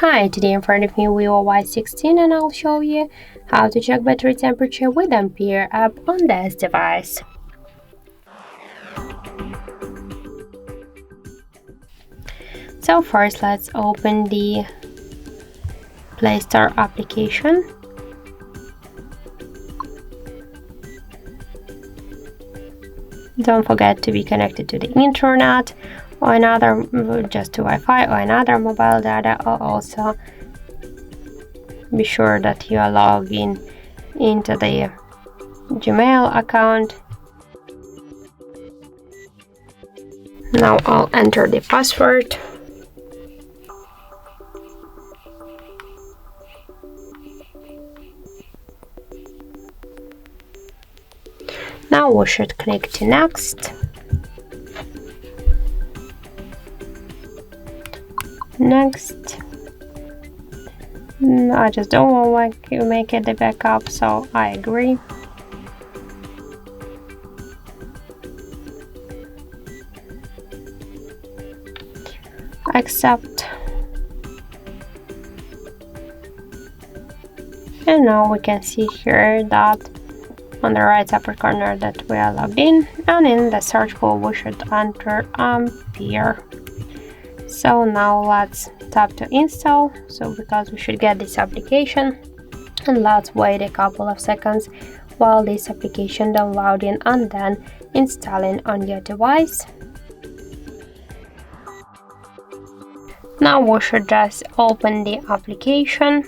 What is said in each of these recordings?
Hi, today in front of me VIVO Y16 and I'll show you how to check battery temperature with Ampere app on this device. So first let's open the Play Store application. Don't forget to be connected to the internet or another, just to Wi-Fi or another mobile data, or also be sure that you are logged in into the Gmail account. Now I'll enter the password. Now we should click to next. Next. I just don't want to make it the backup, so I agree. Accept. And now we can see here that on the right upper corner that we are logged in, and in the search bar we should enter Ampere. So now let's tap to install, because we should get this application, and let's wait a couple of seconds while this application downloading and then installing on your device. Now we should just open the application.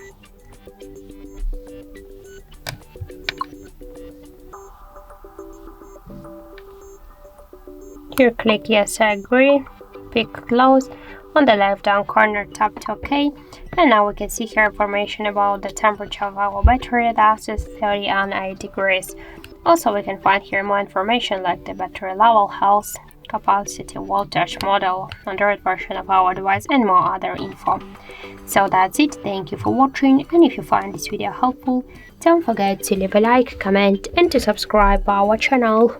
Here click yes I agree, pick close. On the left down corner tap to OK, and now we can see here information about the temperature of our battery. That is 30 and 8 degrees. Also we can find here more information like the battery level, health, capacity, voltage, model, Android version of our device, and more other info. So that's it, thank you for watching, and if you find this video helpful, don't forget to leave a like, comment and to subscribe our channel.